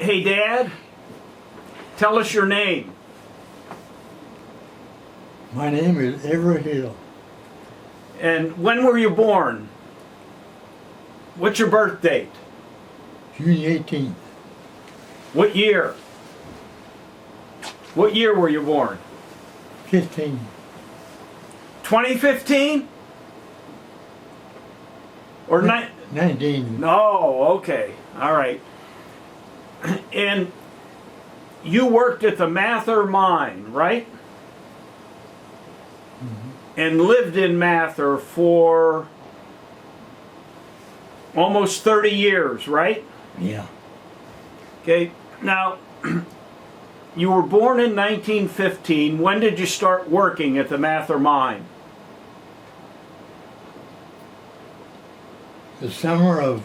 Hey, Dad, tell us your name. My name is Everette Hill, And when were you born? What's your birth date? June 18th, What year? What year were you born? 15. 2015? Or 19. No, okay. All right. And you worked at the Mather mine, right? And lived in Mather for almost 30 years, right? Yeah. Okay. Now, you were born in 1915. When did you start working at the Mather mine? The summer of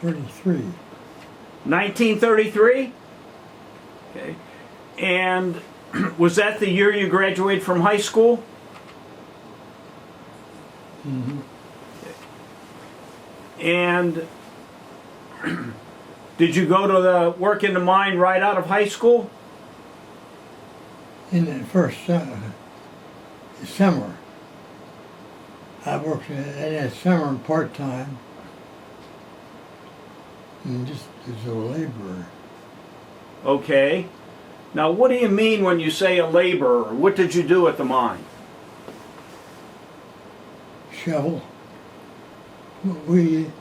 33. 1933? Okay. And was that the year you graduated from high school? Mm-hmm. And did you go to the work in the mine right out of high school? In the first summer, I worked in that summer part-time and just as a laborer. Okay. Now, what do you mean when you say a laborer? What did you do at the mine? Shovel. We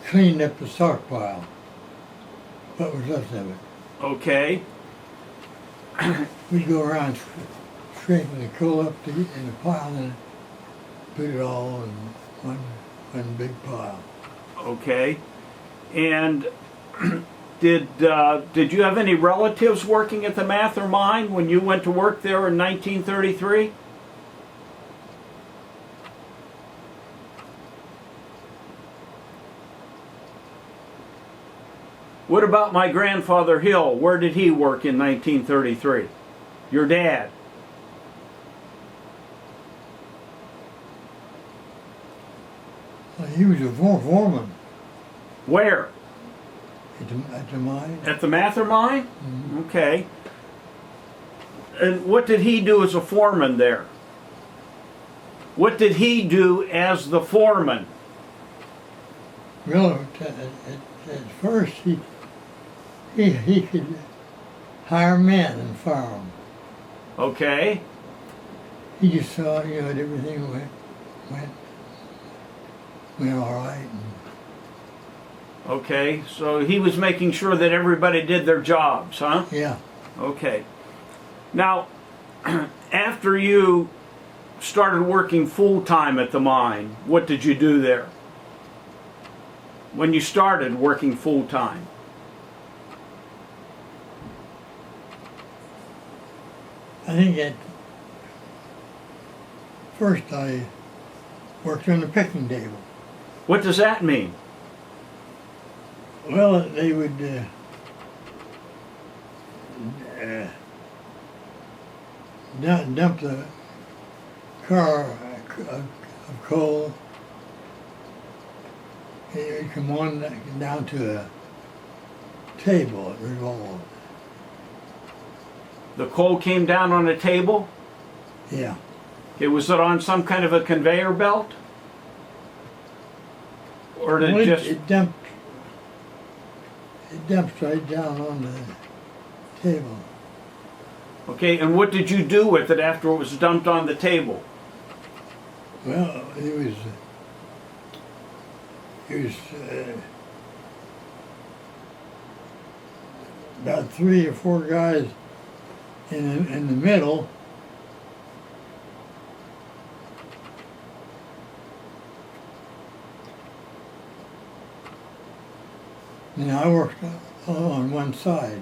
cleaned up the stockpile. What was left of it. Okay. We'd go around scraping the coal up in a pile and put it all in one big pile. Okay. And did you have any relatives working at the Mather mine when you went to work there in 1933? What about my grandfather Hill? Where did he work in 1933? Your dad? He was a foreman Where? at the mine. At the Mather mine? Mm-hmm. Okay. And what did he do as a foreman there? What did he do as the foreman? Well, at first he could hire men and fire them. Okay. He just saw, that everything went all right. Okay. So he was making sure that everybody did their jobs, huh? Yeah. Okay. Now, after you started working full-time at the mine, what did you do there? When you started working full-time? I think at first I worked on the picking table. What does that mean? Well, they would dump the car of coal. It would come on down to a table. It revolved. The coal came down on a table? Yeah. Okay, was it on some kind of a conveyor belt? Or did Well, it just... it dumped right down on the table. Okay, and what did you do with it after it was dumped on the table? Well, it was about 3 or 4 guys in the middle. And I worked on one side.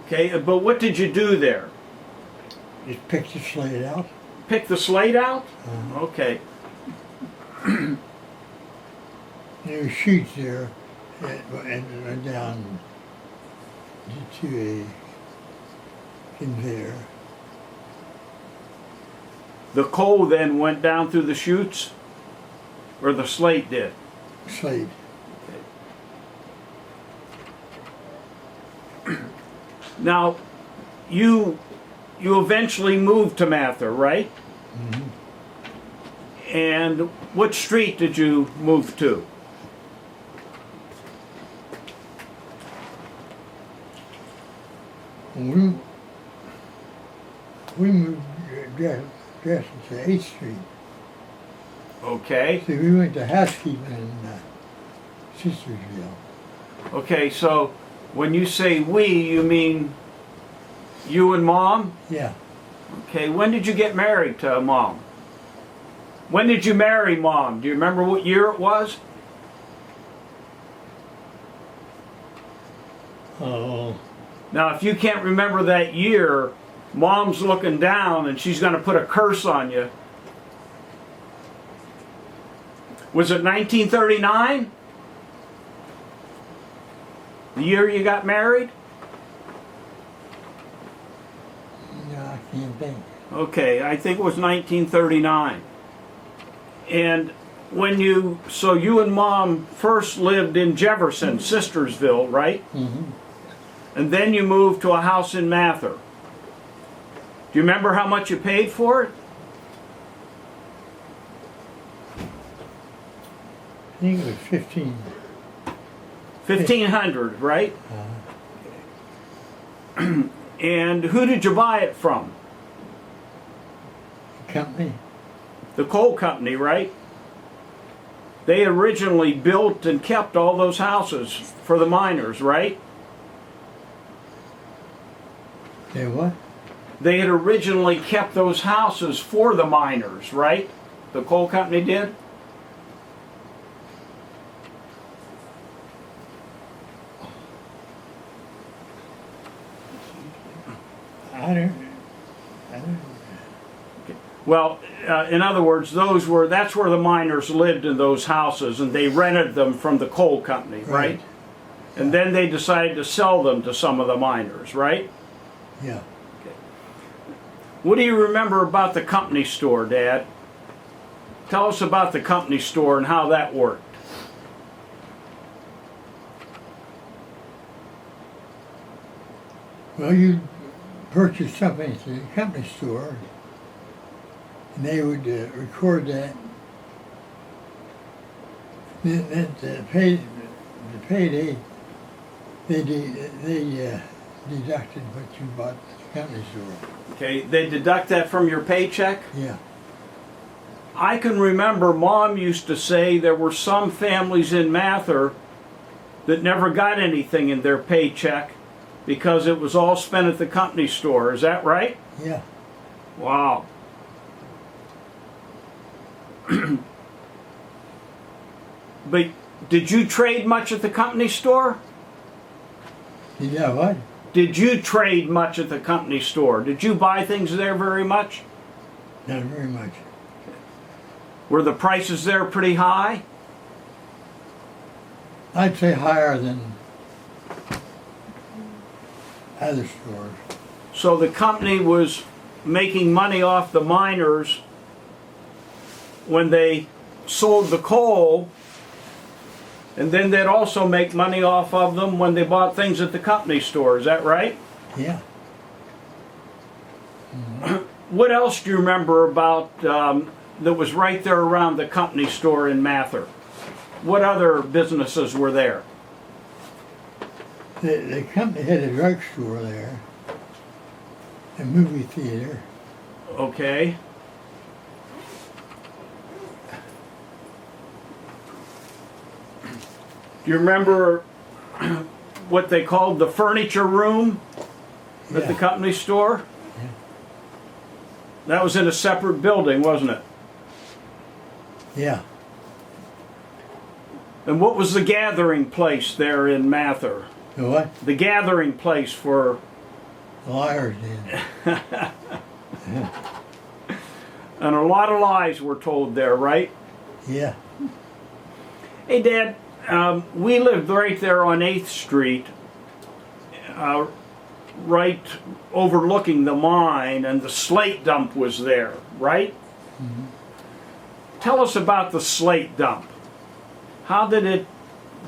Okay, but what did you do there? Just picked the slate out. Pick the slate out? Uh-huh. Okay. There were sheets there that went down to a conveyor. The coal then went down through the chutes? Or the slate did? slate. Now, you eventually moved to Mather, right? Mm-hmm. And what street did you move to? We moved to 8th Street. Okay. See, we went to housekeeping in Sistersville. Okay, so when you say we, you mean you and Mom? Yeah. Okay, when did you get married to Mom? When did you marry Mom? Do you remember what year it was? Oh, Now, if you can't remember that year, Mom's looking down and she's going to put a curse on you. Was it 1939? The year you got married? no, I can't think. Okay, I think it was 1939. And so you and Mom first lived in Jefferson, Sistersville, right? Mm-hmm. And then you moved to a house in Mather. Do you remember how much you paid for it? I think it was 15. 1,500, right? And who did you buy it from? Company. The coal company, right? They originally built and kept all those houses for the miners, right? Say what? They had originally kept those houses for the miners, right? The coal company did? I don't. Well, in other words, that's where the miners lived in those houses, and they rented them from the coal company, right? And then they decided to sell them to some of the miners, right? Yeah. What do you remember about the company store, Dad? Tell us about the company store and how that worked. Well, you purchase something at the company store, and they would record that. Then the payday, they deducted what you bought at the company store. Okay, they deduct that from your paycheck? Yeah. I can remember Mom used to say there were some families in Mather that never got anything in their paycheck because it was all spent at the company store. Is that right? Yeah. Wow. But did you trade much at the company store? Yeah, what? Did you trade much at the company store? Did you buy things there very much? Not very much. Were the prices there pretty high? I'd say higher than other stores. So the company was making money off the miners when they sold the coal, and then they'd also make money off of them when they bought things at the company store. Is that right? Yeah. What else do you remember about that was right there around the company store in Mather? What other businesses were there? The company had a drugstore there, a movie theater. Okay. Do you remember what they called the furniture room at the company store? Yeah. That was in a separate building, wasn't it? Yeah. And what was the gathering place there in Mather? The what? The gathering place for... Liars in. And a lot of lies were told there, right? Yeah. Hey, Dad, we lived right there on 8th Street, right overlooking the mine, and the slate dump was there, right? Mm-hmm. Tell us about the slate dump. How did it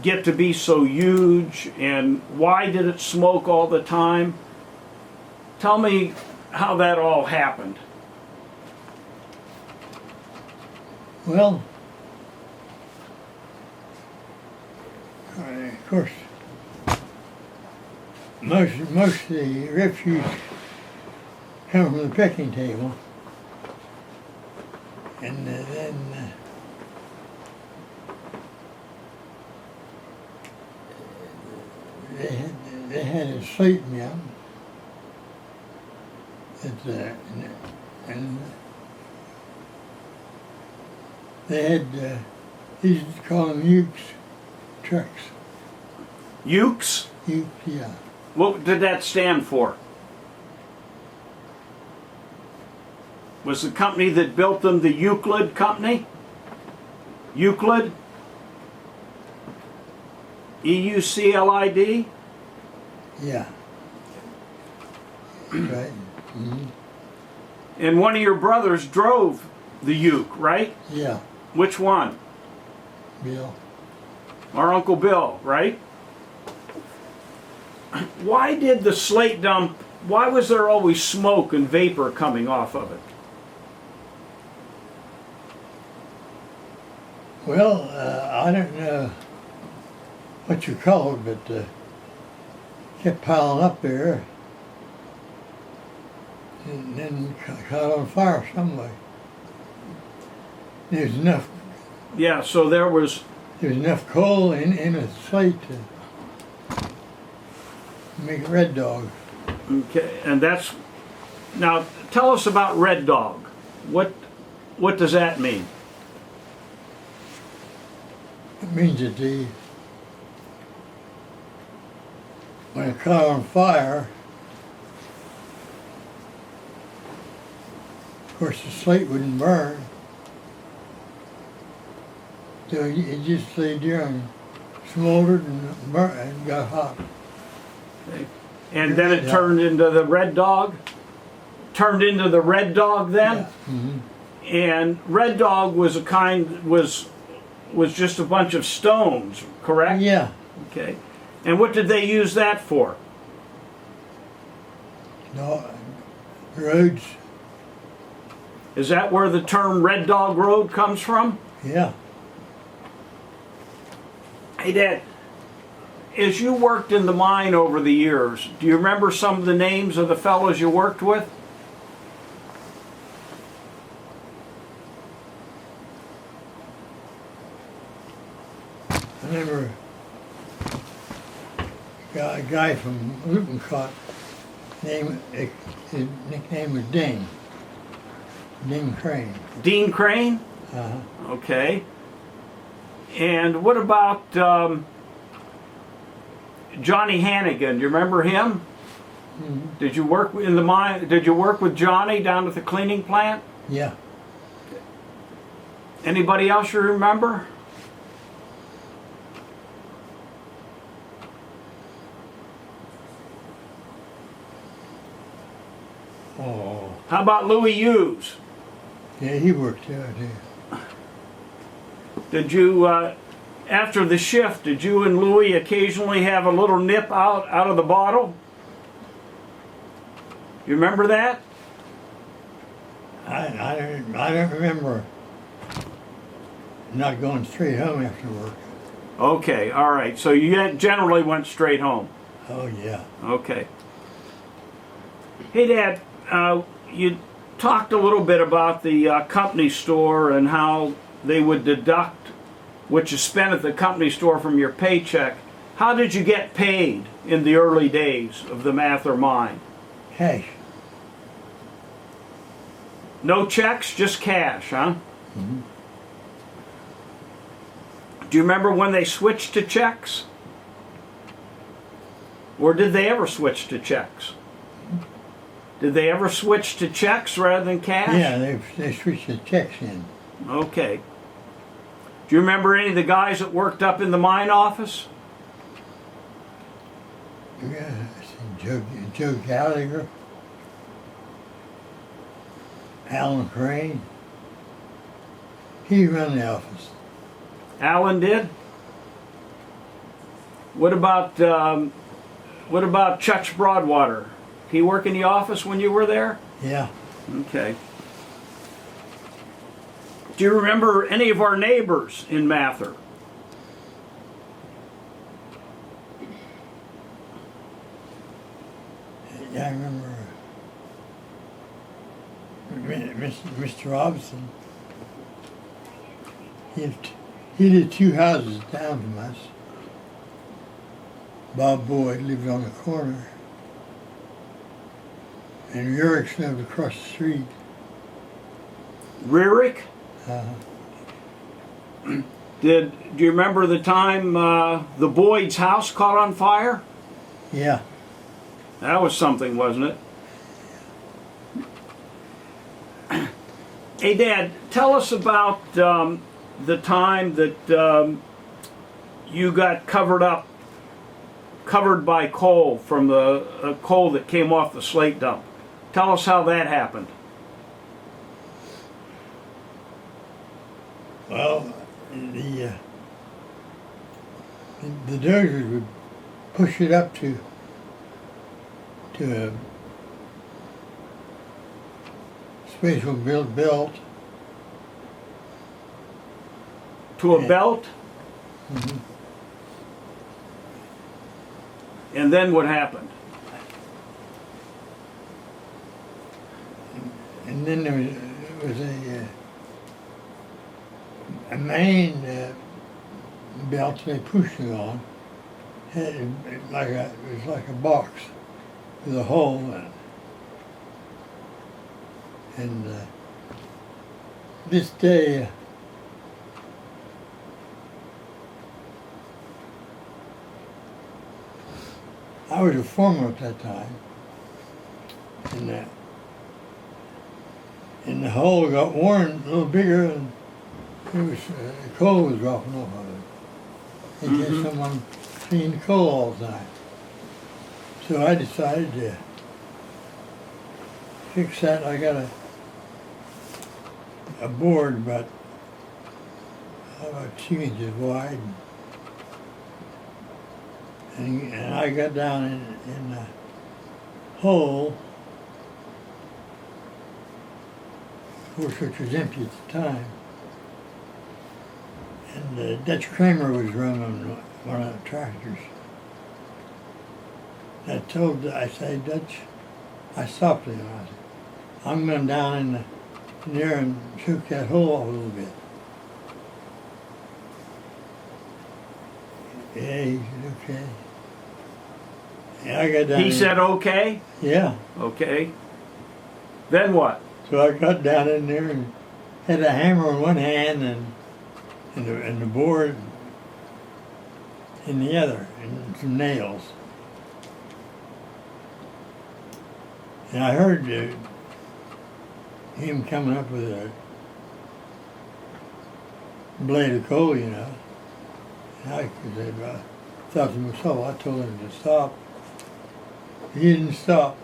get to be so huge, and why did it smoke all the time? Tell me how that all happened. Well, of course, most of the refuse come from the picking table, and then they had a slate mill, and they had they used to call them ukes trucks. Ukes? Ukes, yeah. What did that stand for? Was the company that built them the Euclid Company? Euclid? EUCLID? Yeah. Right. Mm-hmm. And one of your brothers drove the Uke, right? Yeah. Which one? Bill. Our Uncle Bill, right? Why did the slate dump, why was there always smoke and vapor coming off of it? Well, I don't know what you call it, but kept piling up there, and then caught on fire some way. There's enough. Yeah, so there was Enough coal in a slate to make a red dog. okay, and that's now tell us about Red Dog. What does that mean? It means that when it caught on fire, of course the slate wouldn't burn, so it just lay there and smoldered and burnt and got hot. Okay. And then it turned into the Red Dog? Turned into the Red Dog then? Yeah. Mm-hmm. And Red Dog was a kind, was just a bunch of stones, correct? Yeah. Okay. And what did they use that for? No, roads. Is that where the term Red Dog Road comes from? Yeah. Hey, Dad, as you worked in the mine over the years, do you remember some of the names of the fellows you worked with? I remember a guy from Lippincott, his nickname was Ding. Ding Crane. Dean Crane? Uh-huh. Okay. And what about Johnny Hannigan? Do you remember him? Mm-hmm. Did you work in the mine? Did you work with Johnny down at the cleaning plant? Yeah. Anybody else you remember? Oh. How about Louis Hughes? Yeah, he worked there too. Did you, after the shift, did you and Louis occasionally have a little nip out of the bottle? You remember that? I don't remember not going straight home after work. Okay, all right. So you generally went straight home. Oh yeah. Okay. Hey, Dad, you talked a little bit about the company store and how they would deduct what you spent at the company store from your paycheck. How did you get paid in the early days of the Mather mine? Cash. No checks, just cash, huh? Mm-hmm. Do you remember when they switched to checks? Or did they ever switch to checks? Did they ever switch to checks rather than cash? Yeah, they switched the checks in. Okay. Do you remember any of the guys that worked up in the mine office? Yeah, Joe Gallagher, Alan Crane. He ran the office. Alan did? What about Chutch Broadwater? Did he work in the office when you were there? Yeah. Okay. Do you remember any of our neighbors in Mather? Yeah, I remember Mr. Robinson. He lived 2 houses down from us. Bob Boyd lived on the corner. And Yurik's lived across the street. Rierick? Uh, Do you remember the time the Boyd's house caught on fire? yeah. That was something, wasn't it? Hey, Dad, tell us about the time that you got covered by coal from the coal that came off the slate dump. Tell us how that happened. Well, the dozers would push it up to a special belt. To a belt? Mm-hmm. And then what happened? And then there was a main belt they pushed it on. It was like a box with a hole in it. And this day, I was a foreman at that time, and the hole got worn a little bigger, and it was coal was dropping off of it. In case someone cleaned coal all the time. So I decided to fix that. I got a board about 2 inches wide, and I got down in the hole, which was empty at the time. And Dutch Kramer was running one of the tractors. I said, Dutch, I stopped him. I said, I'm going down in there and shook that hole off a little bit. Yeah, he said, okay. Yeah, I got down He said okay? Yeah. Okay. Then what? So I got down in there and had a hammer in one hand and the board in the other, and some nails. And I heard him coming up with a blade of coal, you know. And I thought to myself, I told him to stop. He didn't stop.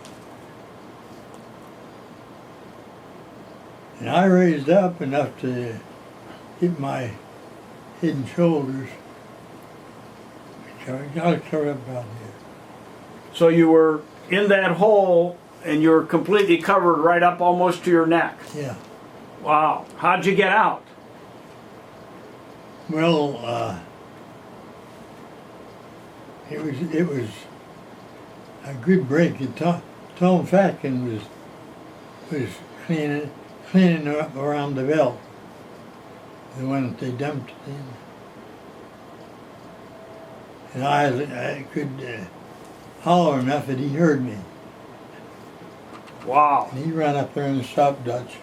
And I raised up enough to hit my head and shoulders. I got it covered up out here. So you were in that hole and you were completely covered right up almost to your neck. Yeah. Wow. How'd you get out? Well, it was a good break. Tom Fatkin was cleaning up around the belt, the one that they dumped it in. And I could holler enough that he heard me. Wow. And he ran up there and stopped Dutch.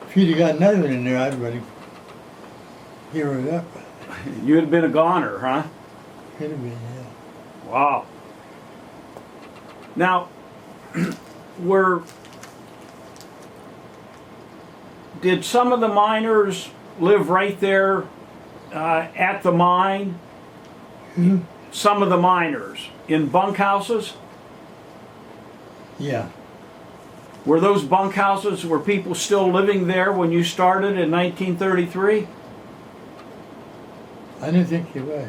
If he'd have got another one in there, I'd really give her up. You'd have been a goner, huh? Could have been, yeah. Wow. Now, did some of the miners live right there at the mine? Hmm? Some of the miners in bunkhouses? Yeah. Were those bunkhouses, were people still living there when you started in 1933? I didn't think he was.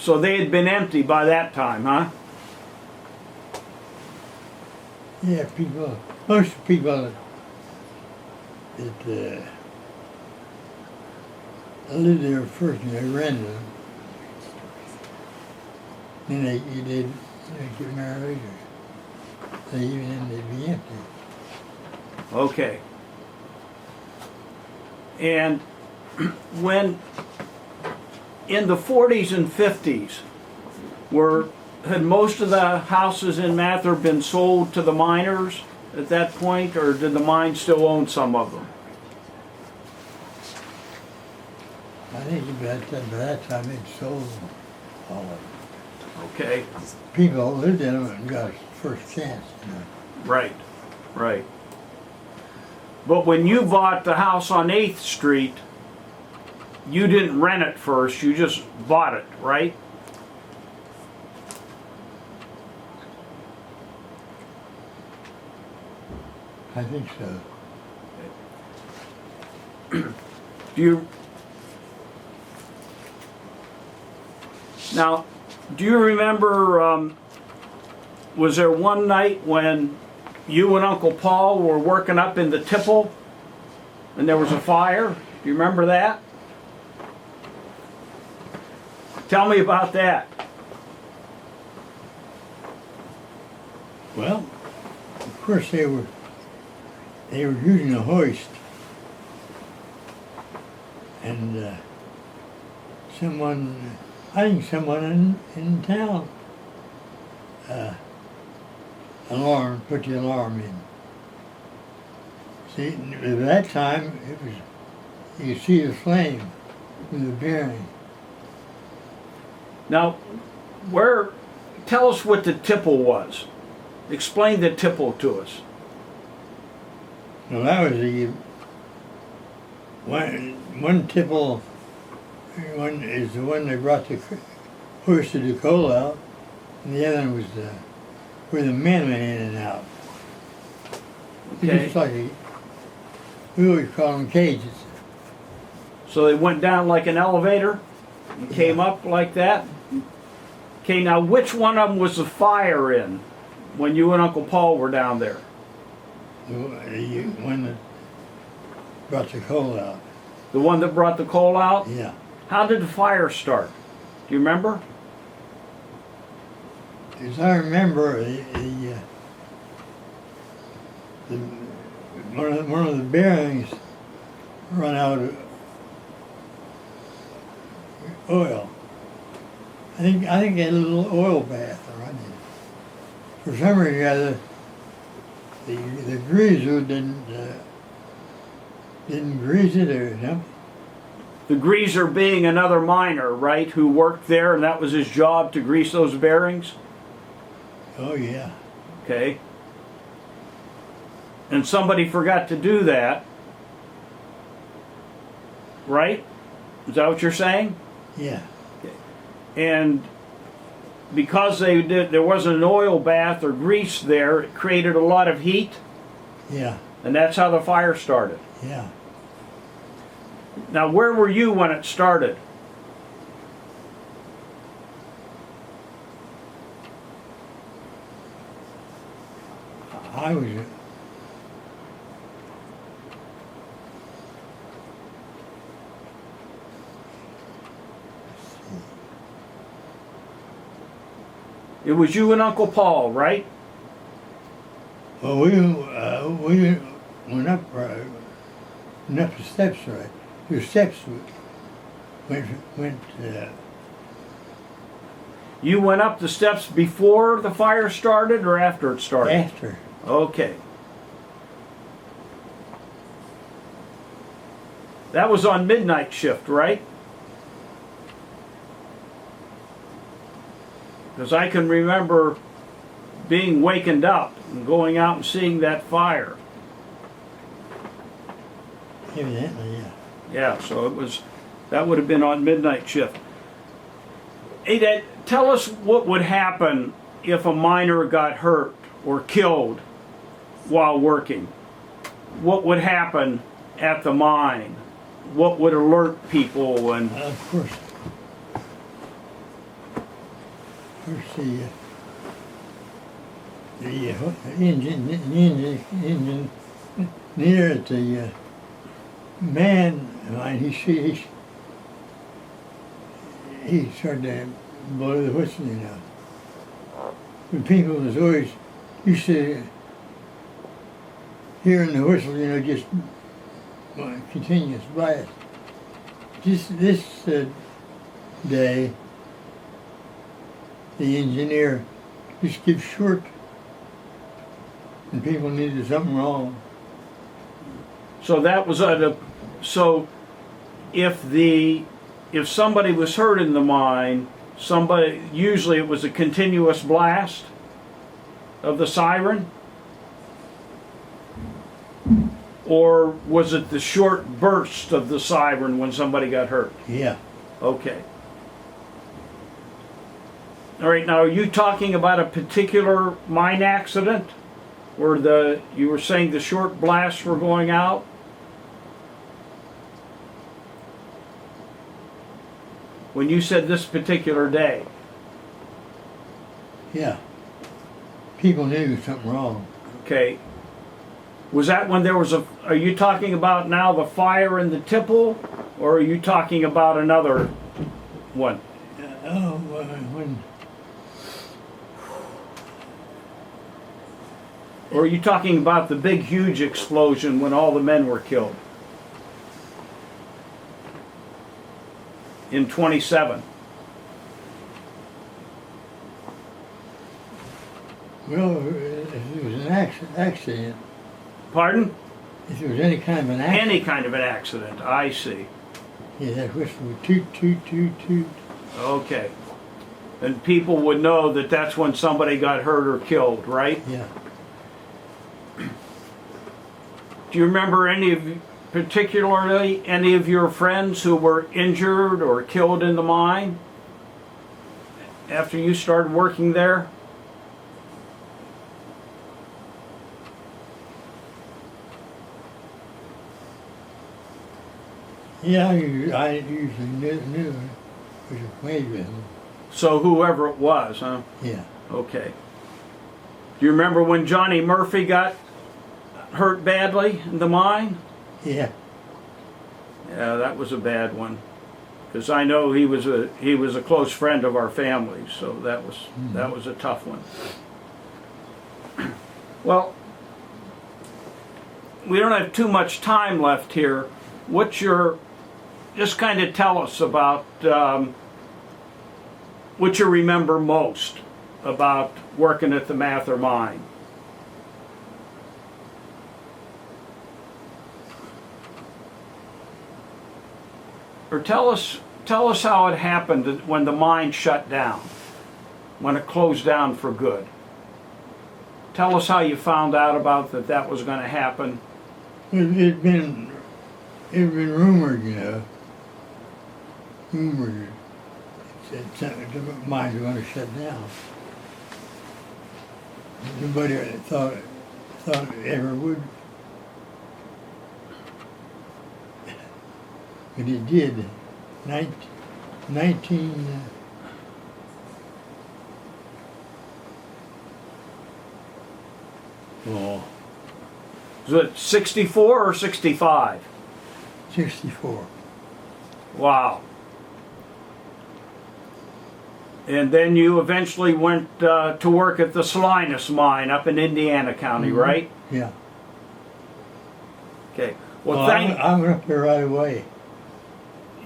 So they had been empty by that time, huh? Yeah, most people that lived there first, and they rented them. Then they'd get married later. Then they'd be empty. Okay. And when in the 40s and 50s, had most of the houses in Mather been sold to the miners at that point, or did the mine still own some of them? I think by that time they'd sold all of them. Okay. People lived in them and got a first chance. Right, right. But when you bought the house on 8th Street, you didn't rent it first, you just bought it, right? I think so. Do you remember, was there one night when you and Uncle Paul were working up in the tipple and there was a fire? Do you remember that? Tell me about that. Well, of course they were using a hoist, and I think someone in town put the alarm in. See, at that time you could see the flame with the bearing. Now, tell us what the tipple was. Explain the tipple to us. Well, that was one tipple. One is the one that brought the hoisted the coal out, and the other one was where the men went in and out. Okay. Just like we always call them cages. So they went down like an elevator and came up like that? Okay, now which one of them was the fire in when you and Uncle Paul were down there? The one that brought the coal out. The one that brought the coal out? Yeah. How did the fire start? Do you remember? As I remember, one of the bearings run out of oil. I think they had a little oil bath running. For some reason or other, the greaser didn't grease it or something. The greaser being another miner, right, who worked there and that was his job to grease those bearings? Oh yeah. Okay. And somebody forgot to do that, right? Is that what you're saying? Yeah. And because there wasn't an oil bath or grease there, it created a lot of heat, Yeah. and that's how the fire started. Yeah. Now, where were you when it started? I was. It was you and Uncle Paul, right? Well, we went up the steps, right? The steps went. You went up the steps before the fire started or after it started? After. Okay. That was on midnight shift, right? Because I can remember being wakened up and going out and seeing that fire. Evidently, yeah. Yeah, so that would have been on midnight shift. Hey, Dad, tell us what would happen if a miner got hurt or killed while working. What would happen at the mine? What would alert people? And Of course. First the engine near at the man line, he started to blow the whistle, you know. But people was always used to hearing the whistle, you know, just continuous blast. Just this day, the engineer just gives short, and people needed something wrong. So that was so if somebody was hurt in the mine, usually it was a continuous blast of the siren, or was it the short burst of the siren when somebody got hurt? Yeah. Okay. All right, now are you talking about a particular mine accident where you were saying the short blasts were going out? When you said this particular day? Yeah. People knew something wrong. Okay. Was that when there was are you talking about now the fire in the tipple, or are you talking about another one? When Or are you talking about the big huge explosion when all the men were killed? In 27. well, if it was an accident, Pardon? if there was any kind of an accident, Any kind of an accident, I see. yeah, that whistle would toot, toot, toot, toot. Okay. And people would know that that's when somebody got hurt or killed, right? Yeah. Do you remember particularly any of your friends who were injured or killed in the mine after you started working there? Yeah, I usually knew was acquainted with them. So whoever it was, huh? Yeah. Okay. Do you remember when Johnny Murphy got hurt badly in the mine? Yeah. Yeah, that was a bad one. Because I know he was a close friend of our family, so that was a tough one. Well, we don't have too much time left here. Just kind of tell us about what you remember most about working at the Mather mine. Or tell us how it happened when the mine shut down, when it closed down for good. Tell us how you found out about that was going to happen. It'd been rumored, you know. Rumored that the mines were going to shut down. Nobody thought it ever would. But it did. 19 Was it 64 or 65? 64. Wow. And then you eventually went to work at the Salinas mine up in Indiana County, right? Yeah. Okay. Well, Well, I went up there right away.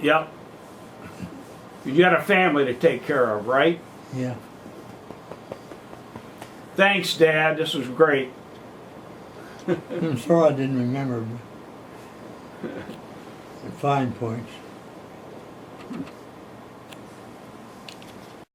Yep. You got a family to take care of, right? Yeah. Thanks, Dad. This was great. I'm sorry I didn't remember the fine points.